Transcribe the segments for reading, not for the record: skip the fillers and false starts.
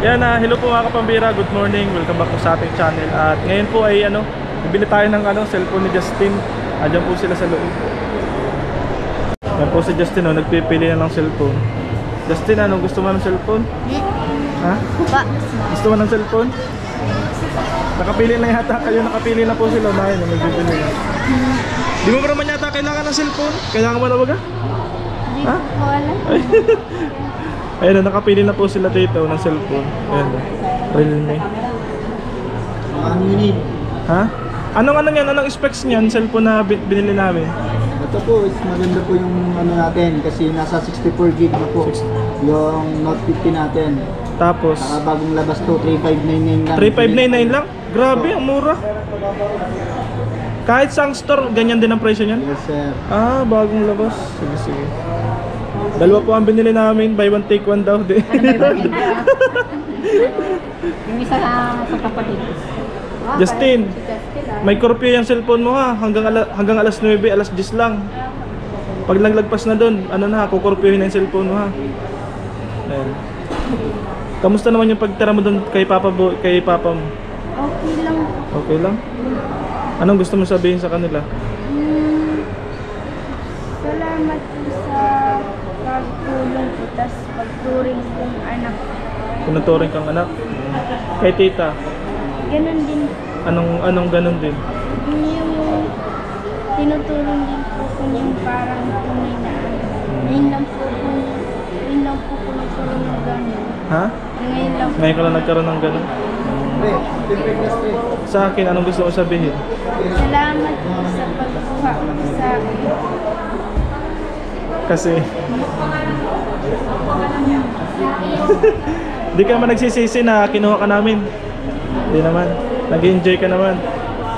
Yan, hello po mga kapambira, good morning, welcome back po sa ating channel. At ngayon po ay bibili tayo ng cellphone ni Justin. Andiyan po sila sa loob. Yan po si Justin, nagpipili na ng cellphone. Justin, anong gusto mo ng cellphone? Ha? Gusto mo ng cellphone? Nakapili na yata kayo, nakapili na po sila. Dahil nagbibili na. Di mo ba naman yata kailangan ng cellphone? Kailangan mo na ba ka? Ha? Ayun, nakapili na po sila dito ng cellphone. Ayun, Realme. Ano yun? Ha? Anong yan? Anong specs niyan? Cellphone na binili namin? Ito po, maganda po yung natin kasi nasa 64 GB na po yung Note 50 natin. Tapos? Saka bagong labas to, 3599 lang. 3599 lang? Grabe, ang mura. Kahit sa store, ganyan din ang presyo niyan? Yes, sir. Ah, bagong labas. Sige, sige. Dalawa po ang binili namin, buy one take one daw din. Yung isa sa kapatid. Justin, may curfew yung cellphone mo ha, hanggang alas 9, alas 10 lang. Pag naglagpas na doon, kukurpyuhin na yung cellphone mo ha. Ayan. Kamusta naman yung pagtira mo doon kay papa mo? Okay lang. Okay lang? Anong gusto mo sabihin sa kanila? Salamat po sa pagtulong po, tas pagturing kong anak. Pinuturing kang anak? Kay tita? Ganon din. Anong ganon din? Yung tinutulong din po kung yung parang tunay na anak. Ngayon lang po tinutulong ng ganon. Ha? Ngayon lang po. Ngayon ka lang nagkaroon ng ganon? Sa akin, anong gusto mo sabihin? Salamat po sa pagkuha sa akin. Kasi di ka naman nagsisisi na kinuha ka namin. Hindi naman. Nag-enjoy ka naman.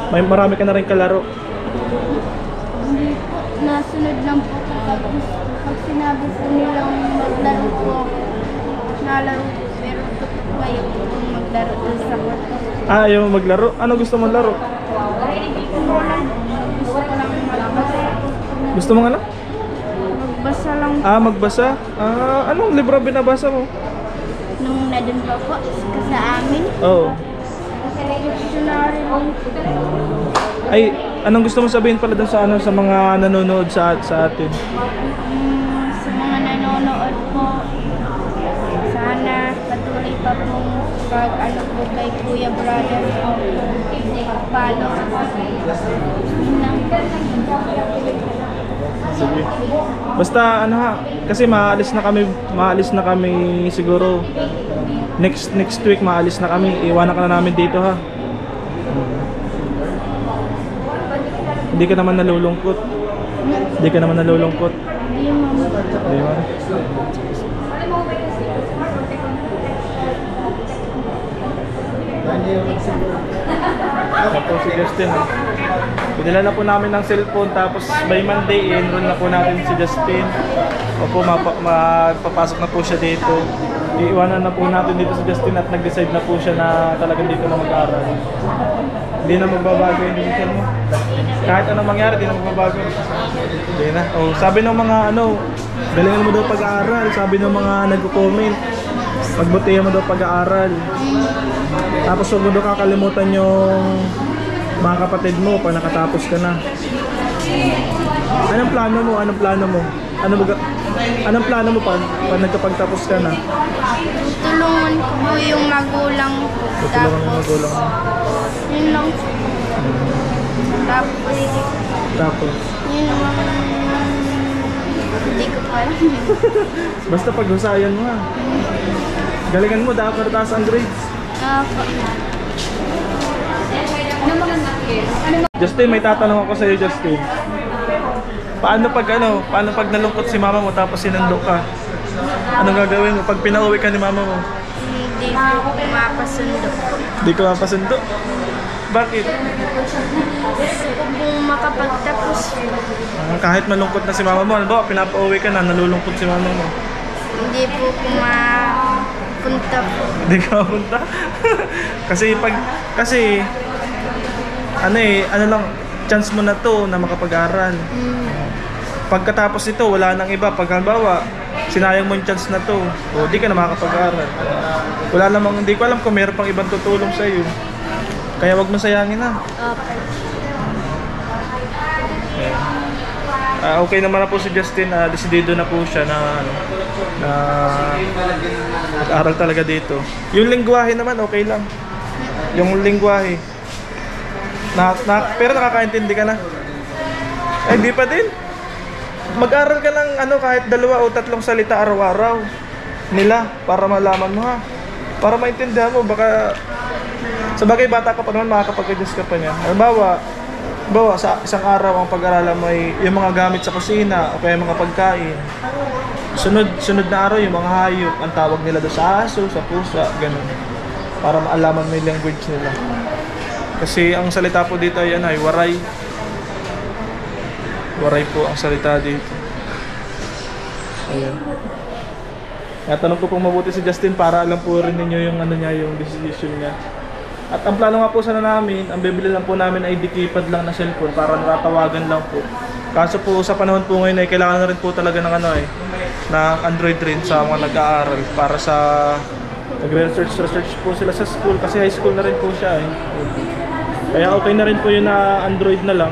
Marami ka na rin kalaro. Hindi po. Nasunod lang po pag sinabi po nilang maglaro po ako. Nalaro po. Pero ayaw po kung maglaro doon sa kwarto. Ah, ayaw mo maglaro? Ano gusto mong laro? Gusto ko lang magbasa. Gusto mo nga lang? Magbasa lang. Ah, magbasa? Ah, anong libro binabasa mo? Nung nadun pa po sa amin. Oo. Dictionary lang po. Ay, anong gusto mo sabihin pala doon sa mga nanonood sa atin? Sa mga nanonood po, sana patuloy pa pong po kay Kuya Brother po. Follow po. Yun lang. Sige. Basta kasi maalis na kami siguro next week maalis na kami. Iwanan ka na namin dito ha. Hindi ka naman nalulungkot. Hindi ka naman nalulungkot. Hindi mo. Di ba? Tapos si Justin binila na po namin ng cellphone, tapos by Monday i-enroll na po natin si Justin. Opo, magpapasok na po siya dito. Iiwanan na po natin dito si Justin at nag-decide na po siya na talagang dito na mag-aaral. Hindi na magbabago yung decision mo. Kahit anong mangyari, hindi na magbabago. Hindi na. Oh, sabi ng mga galingan mo daw pag-aaral. Sabi ng mga nagko-comment, pagbutihan mo daw pag-aaral. Tapos huwag mo daw kakalimutan yung mga kapatid mo pag nakatapos ka na. Anong plano mo? Anong plano mo pag nagkapagtapos ka na? Tulungan ko po yung magulang ko. Tutulungan mo yung magulang mo. Yun lang po. Tapos? Yun lang. Hindi ko pa alam. Basta paghusayan mo ha. Galingan mo, dapat taas ang grades. Justin, may tatanong ako sa'yo, Justin. Paano pag nalungkot si mama mo tapos sinundo ka? Anong gagawin mo pag pinauwi ka ni mama mo? Hindi ko mapasundo. Hindi ko mapasundo? Bakit? Gusto ko pong makapagtapos. Kahit malungkot na si mama mo, halimbawa pinapauwi ka na, nalulungkot si mama mo. Hindi po ko mapunta po. Hindi ka mapunta? kasi chance mo na to na makapag-aral. Pagkatapos nito, wala nang iba. Pag halimbawa, sinayang mo yung chance na to. O di ka na makakapag-aral. Wala namang, hindi ko alam kung meron pang ibang tutulong sa iyo. Kaya wag mo sayangin na. Okay naman na po si Justin, desidido na po siya na ano, na mag-aral talaga dito. Yung lingwahe naman okay lang. Yung lingwahe pero nakakaintindi ka na. Di pa din. Mag-aral ka ng ano, kahit 2 o 3 salita araw-araw nila para malaman mo ha. Para maintindihan mo, baka sa bagay bata ka pa naman, makakapag-adjust ka pa niya. Halimbawa, sa isang araw ang pag-aralan mo ay yung mga gamit sa kusina o kaya mga pagkain. Sunod na araw yung mga hayop, ang tawag nila doon sa aso, sa pusa, ganun. Para maalaman mo yung language nila. Kasi ang salita po dito ay ano, ay waray. Waray po ang salita dito. Ayan. Tanong ko pong mabuti si Justin para alam po rin ninyo yung ano niya, yung decision niya. At ang plano nga po sana namin, ang bibili lang po namin ay di-keypad lang na cellphone para natatawagan lang po. Kaso po sa panahon po ngayon ay kailangan na rin po talaga ng ano ng Android rin sa mga nag-aaral para sa nagre-research po sila sa school kasi high school na rin po siya Kaya okay na rin po yun na Android na lang.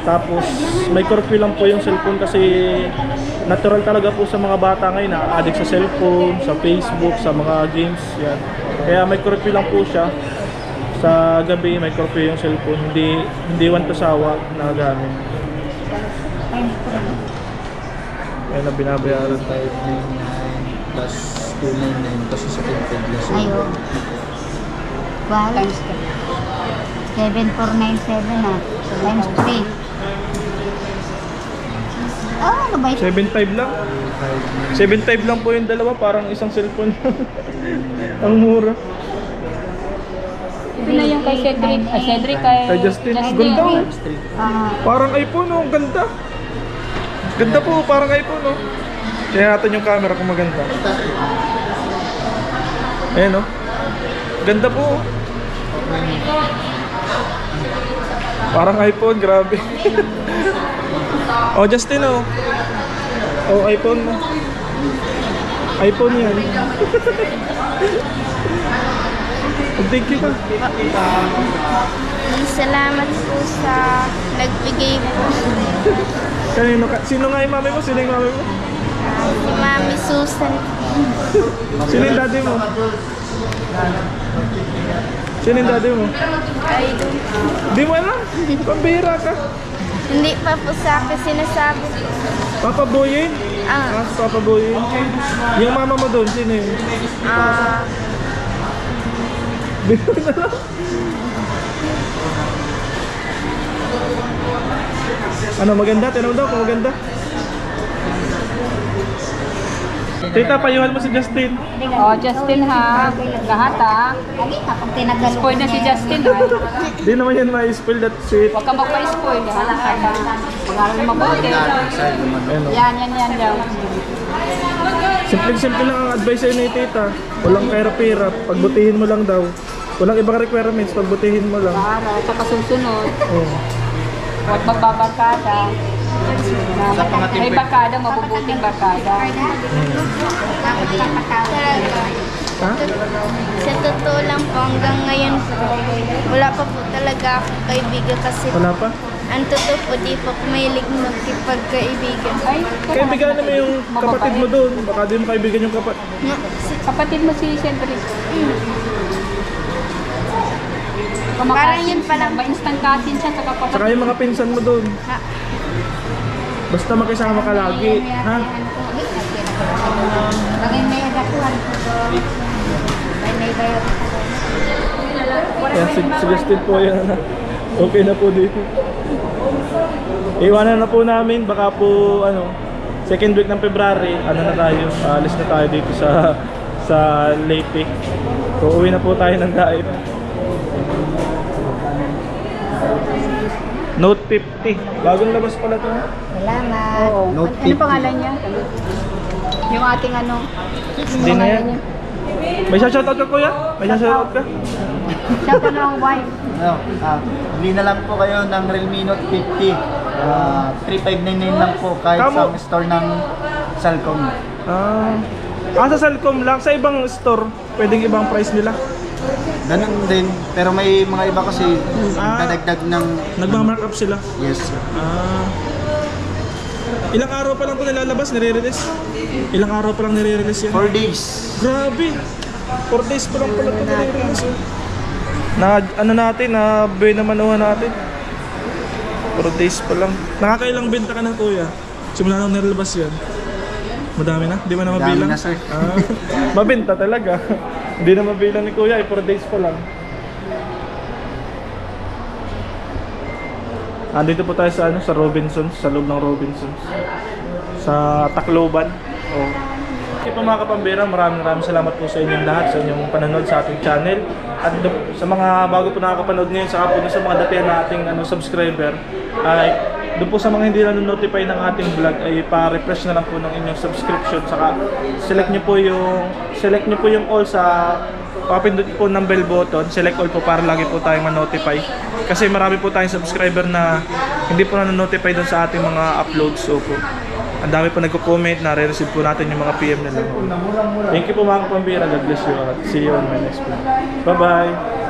Tapos may curfew lang po yung cellphone kasi natural talaga po sa mga bata ngayon na addict sa cellphone, sa Facebook, sa mga games, yan. Kaya may curfew lang po siya. Sa gabi may curfew yung cellphone, hindi one to sawa na gamit. Kaya na binabayaran tayo. 599 plus 299 kasi sa 10 plus. Ayun. Wow. Times 7497 na. Times 3. Ano ba ito? 7.5 lang. 7.5 lang po yung dalawa, parang isang cellphone. Ang mura. Ito na yung kay Cedric. Cedric kay Justin. Ganda oh. Parang iPhone oh, ganda. Ganda po, parang iPhone oh. Kaya natin yung camera kung maganda. Ayan oh. Ganda po oh. Parang iPhone, grabe. Oh, Justin oh. Oh, iPhone mo. iPhone yan. Thank you ka. Salamat po sa nagbigay po. Kanino ka? Sino nga yung mami mo? Sino yung mami mo? Si Mami Susan. Sino yung daddy mo? Sino yung daddy mo? Ay, doon. Di mo alam? Pambira ka. Hindi pa po sa akin sinasabi. Papa Boyin? Papa Boyin. Yung mama mo doon, sino yun? Biro na lang. Ano, maganda? Tinawag daw kung maganda. Tita, payuhan mo si Justin. Oh, Justin ha. Lahat ha. Spoil na si Justin ha. Di naman yan ma-spoil that sweet. Huwag ka magpa-spoil ha. Mag-aral mabuti. Ano? Yan daw. Simple lang ang advice sa'yo ni tita. Walang kahirap-hirap. Pagbutihin mo lang daw. Walang ibang requirements. Pagbutihin mo lang. Para sa kasusunod. Oh. Huwag magbabarkada. May barkada, mabubuting barkada. Ha? Sa totoo lang po, hanggang ngayon po, wala pa po talaga akong kaibigan kasi Wala pa? ang totoo po, di po kumilig magkipagkaibigan. Kaibigan mo yung kapatid mo doon. Baka di mo kaibigan yung kapatid. Kapatid mo si Cedric. Parang yun pa lang. Ma-instant cousin siya sa kapatid. Saka yung mga pinsan mo doon. Basta makisama ka lagi. Ha? May agakuhan. May bayad. Kaya suggested po yan. Okay na po dito. Iwanan na po namin. Baka po second week ng February, na tayo. Alis na tayo dito sa Leyte. So uwi na po tayo ng Daip. Note 50. Bagong labas pala ito. Salamat. Oo. Note Ano 50. pangalan niya? Yung ating ano? Hindi na yan. May shoutout ka kuya? May shoutout ka? Siya pa ng wife. Bili na lang po kayo ng Realme Note 50. 3599 lang po kahit Kamo. sa store ng Salcom. Sa Celcom lang. Sa ibang store, pwedeng ibang price nila. Ganun din, pero may mga iba kasi dadagdag ng... Nagmamark up sila. Yes. Ilang araw pa lang ito nilalabas, nire-release? Ilang araw pa lang nire-release yan? 4 days. Grabe! 4 days pa lang pala ito nire-release. Na ano natin, na buhay na manuha natin. 4 days pa lang. Nakakailang benta ka na kuya? Simula nang nilalabas yan. Madami na? Di ba na mabilang? Dami na, sir. Mabenta talaga. Hindi na mabilang ni kuya, 4 days pa lang. Andito po tayo sa sa Robinsons, sa loob ng Robinsons. Sa Tacloban. Oh. Okay po mga kapambira, maraming salamat po sa inyong lahat sa inyong panonood sa ating channel. At sa mga bago po nakakapanood ngayon, saka po sa mga datihan nating subscriber, ay doon po sa mga hindi na-notify ng ating vlog ay pa-refresh na lang po ng inyong subscription. Saka select nyo po yung all sa papindot po ng bell button, select all po para lagi po tayong ma-notify. Kasi marami po tayong subscriber na hindi po na-notify doon sa ating mga uploads. So po, ang dami po nagko-comment, na-receive po natin yung mga PM nila. Thank you po mga kapambira. God bless you. At see you on my next vlog. Bye-bye!